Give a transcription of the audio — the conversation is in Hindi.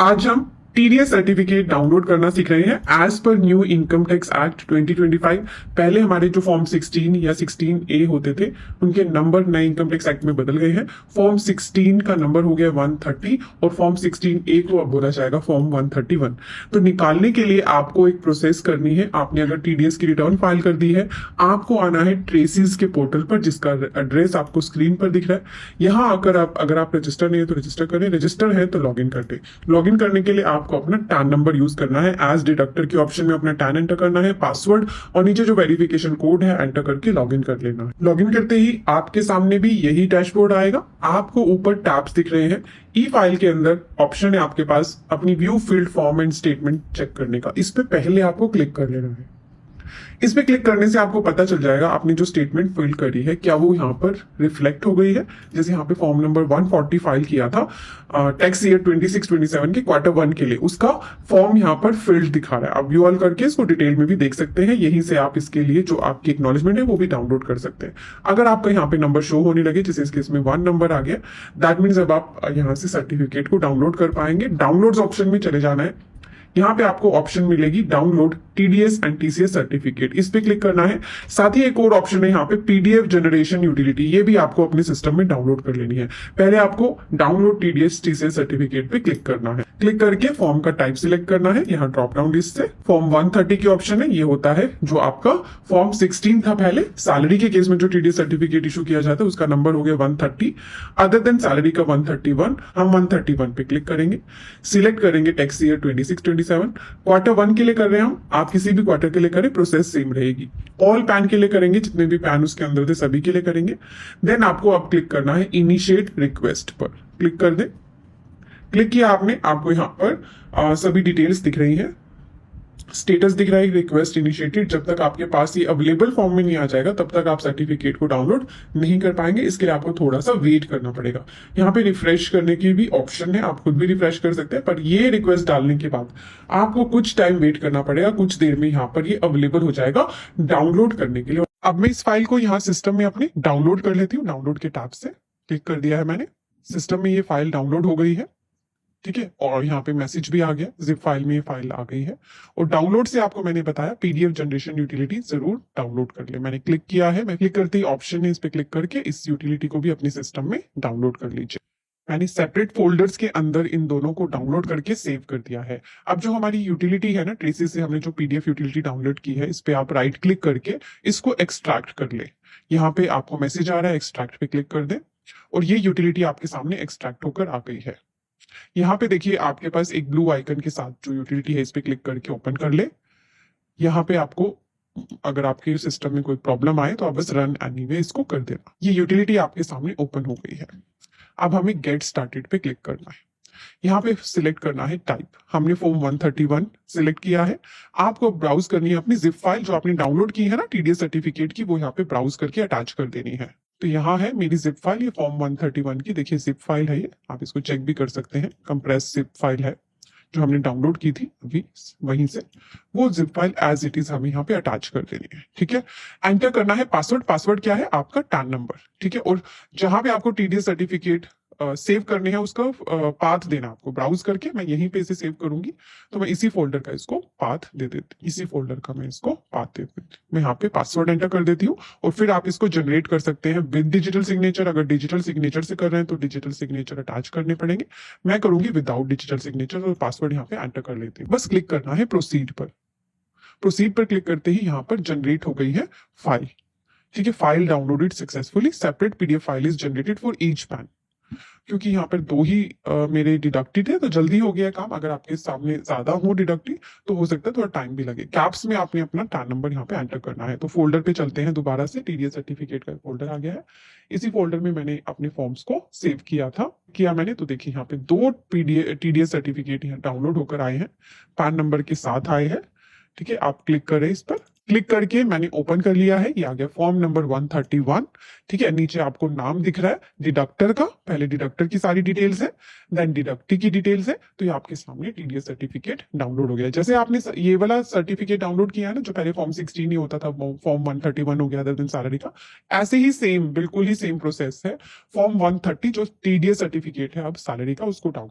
आज हम टीडीएस सर्टिफिकेट डाउनलोड करना सीख रहे हैं as per new income tax act 2025। पहले हमारे जो फॉर्म 16 या 16A होते थे उनके नंबर नए इनकम टैक्स एक्ट में बदल गए हैं। फॉर्म 16 का नंबर हो गया 130 और फॉर्म 16A को अब बोला जाएगा फॉर्म 131। तो निकालने के लिए आपको एक प्रोसेस करनी है। आपने अगर टीडीएस की रिटर्न फाइल कर दी है, आपको आना है ट्रेसिस के पोर्टल पर जिसका एड्रेस आपको स्क्रीन पर दिख रहा है। यहाँ आकर अगर आप रजिस्टर नहीं है तो रजिस्टर करें, रजिस्टर है तो लॉग इन कर दे। लॉग इन करने के लिए आपको अपना टैन नंबर यूज करना है। एज डिडक्टर के ऑप्शन में अपना टैन एंटर करना है, पासवर्ड और नीचे जो वेरिफिकेशन कोड है एंटर करके लॉग इन कर लेना है। लॉग इन करते ही आपके सामने भी यही डैशबोर्ड आएगा। आपको ऊपर टैब्स दिख रहे हैं। ई फाइल के अंदर ऑप्शन है आपके पास अपनी view filled form and statement check करने का। इस पे पहले आपको क्लिक कर लेना है। इस पे क्लिक करने से आपको पता चल जाएगा आपने जो स्टेटमेंट फिल करी है क्या वो यहाँ पर रिफ्लेक्ट हो गई है। जैसे यहाँ पे फॉर्म नंबर 140 फाइल किया था टैक्स ईयर 26-27 के Q1 के लिए, उसका फॉर्म यहाँ पर फिल्ड दिखा रहा है। आप व्यू ऑल करके इसको डिटेल में भी देख सकते हैं। यहीं से आप इसके लिए जो आपकी एक्नॉलेजमेंट है वो भी डाउनलोड कर सकते हैं। अगर आपका यहाँ पे नंबर शो होने लगे, जैसे इस केस में 1 नंबर आ गया, दैट मीन्स अब आप यहाँ से सर्टिफिकेट को डाउनलोड कर पाएंगे। डाउनलोड्स ऑप्शन में चले जाना है। यहाँ पे आपको ऑप्शन मिलेगी download TDS and TCS certificate, इस पे क्लिक करना है। साथ ही एक और ऑप्शन है यहाँ पे पीडीएफ जनरेशन यूटिलिटी, ये भी आपको अपने सिस्टम में डाउनलोड कर लेनी है। पहले आपको डाउनलोड टीडीएस टीसीएस सर्टिफिकेट पे क्लिक करना है। क्लिक करके फॉर्म का टाइप सिलेक्ट करना है। यहाँ ड्रॉप डाउन लिस्ट से फॉर्म 130 की ऑप्शन है, ये होता है जो आपका फॉर्म 16 था पहले। सैलरी के केस में जो टीडीएस सर्टिफिकेट इशू किया जाता है उसका नंबर हो गया 130, अदर देन सैलरी का 131। हम 131 पे क्लिक करेंगे, सिलेक्ट करेंगे टैक्स ईयर 26-27। Q1 के लिए कर रहे हैं हम, आप किसी भी क्वार्टर के लिए करें प्रोसेस सेम रहेगी। ऑल पैन के लिए करेंगे, जितने भी पैन उसके अंदर थे सभी के लिए करेंगे। देन आपको अब क्लिक करना है इनिशिएट रिक्वेस्ट पर, क्लिक कर दे। क्लिक किया आपने, आपको यहाँ पर सभी डिटेल्स दिख रही हैं, स्टेटस दिख रहा है रिक्वेस्ट इनिशिएटेड। जब तक आपके पास ये अवेलेबल फॉर्म में नहीं आ जाएगा तब तक आप सर्टिफिकेट को डाउनलोड नहीं कर पाएंगे। इसके लिए आपको थोड़ा सा वेट करना पड़ेगा। यहाँ पे रिफ्रेश करने की भी ऑप्शन है, आप खुद भी रिफ्रेश कर सकते हैं, पर ये रिक्वेस्ट डालने के बाद आपको कुछ टाइम वेट करना पड़ेगा। कुछ देर में यहाँ पर ये अवेलेबल हो जाएगा डाउनलोड करने के लिए। अब मैं इस फाइल को यहाँ सिस्टम में अपने डाउनलोड कर लेती हूँ। डाउनलोड के टैब से क्लिक कर दिया है मैंने, सिस्टम में ये फाइल डाउनलोड हो गई है। ठीक है, और यहाँ पे मैसेज भी आ गया, जिप फाइल में ये फाइल आ गई है। और डाउनलोड से आपको मैंने बताया पीडीएफ जनरेशन यूटिलिटी जरूर डाउनलोड कर ले। मैंने क्लिक किया है, मैं क्लिक करते ही ऑप्शन है इस पे क्लिक करके इस यूटिलिटी को भी अपने सिस्टम में डाउनलोड कर लीजिए। मैंने सेपरेट फोल्डर्स के अंदर इन दोनों को डाउनलोड करके सेव कर दिया है। अब जो हमारी यूटिलिटी है ना, ट्रेसिस से हमने जो पीडीएफ यूटिलिटी डाउनलोड की है, इस पे आप राइट क्लिक करके इसको एक्सट्रैक्ट कर ले। यहाँ पे आपको मैसेज आ रहा है, एक्सट्रैक्ट पे क्लिक कर दे और ये यूटिलिटी आपके सामने एक्सट्रैक्ट होकर आ गई है। यहाँ पे देखिए आपके पास एक ब्लू आइकन के साथ जो यूटिलिटी है इस पे क्लिक करके ओपन कर ले। यहाँ पे आपको अगर आपके सिस्टम में कोई प्रॉब्लम आए तो आप बस रन एनीवे इसको कर देना। ये यूटिलिटी आपके सामने ओपन हो गई है। अब हमें गेट स्टार्टेड पे क्लिक करना है। यहाँ पे सिलेक्ट करना है टाइप, हमने फॉर्म 131 सिलेक्ट किया है। आपको ब्राउज करनी है अपनी जिप फाइल जो आपने डाउनलोड की है ना टीडीएस सर्टिफिकेट की, वो यहाँ पे ब्राउज करके अटैच कर देनी है। तो यहाँ है मेरी जिप फाइल, ये फॉर्म 131 की देखिए जिप फाइल है ये, आप इसको चेक भी कर सकते हैं। कंप्रेस जिप फाइल है जो हमने डाउनलोड की थी अभी वहीं से, वो zip file as it is हमें यहाँ पे अटैच कर देनी है। ठीक है, एंटर करना है पासवर्ड। पासवर्ड क्या है? आपका टैन नंबर। ठीक है, और जहां पे आपको टीडीएस सर्टिफिकेट सेव करने हैं उसका पाथ देना आपको। ब्राउज करके मैं यहीं पे इसे सेव करूंगी, तो मैं इसी फोल्डर का इसको पाथ दे देती, इसी फोल्डर का मैं इसको पाथ दे देती। मैं यहाँ पे पासवर्ड एंटर कर देती हूँ और फिर आप इसको जनरेट कर सकते हैं विद डिजिटल सिग्नेचर। अगर डिजिटल सिग्नेचर से कर रहे हैं तो डिजिटल सिग्नेचर अटैच करने पड़ेंगे। मैं करूंगी विदाउट डिजिटल सिग्नेचर और पासवर्ड यहाँ पे एंटर कर लेती हूँ। बस क्लिक करना है प्रोसीड पर। प्रोसीड पर क्लिक करते ही यहाँ पर जनरेट हो गई है फाइल। ठीक है, file downloaded successfully, separate PDF file is generated for each pan. क्योंकि यहाँ पर दो ही मेरे डिडक्टेड है तो जल्दी हो गया काम। अगर आपके सामने ज्यादा हो डिडक्टेड तो हो सकता है थोड़ा टाइम भी लगे। कैप्स में आपने अपना टैन नंबर यहाँ पे एंटर करना है। तो फोल्डर पे चलते हैं दोबारा से, टीडीएस सर्टिफिकेट का फोल्डर आ गया है। इसी फोल्डर में मैंने अपने फॉर्म्स को सेव किया मैंने। तो देखिए यहाँ पे 2 टीडीएस सर्टिफिकेट यहाँ डाउनलोड होकर आए हैं, पैन नंबर के साथ आए हैं। ठीक है, आप क्लिक करें इस पर। क्लिक करके मैंने ओपन कर लिया है, ये आ गया फॉर्म नंबर 131। ठीक है, नीचे आपको नाम दिख रहा है डिडक्टर का, पहले डिडक्टर की सारी डिटेल्स है, देन डिडक्टी की डिटेल्स है। तो ये आपके सामने टीडीएस सर्टिफिकेट डाउनलोड हो गया। जैसे आपने ये वाला सर्टिफिकेट डाउनलोड किया है ना, जो पहले फॉर्म 16 ही होता था, फॉर्म 131 हो गया अदर देन सैलरी का, ऐसे ही सेम बिल्कुल ही सेम प्रोसेस है। फॉर्म 130 जो टीडीएस सर्टिफिकेट है अब सैलरी का, उसको डाउनलोड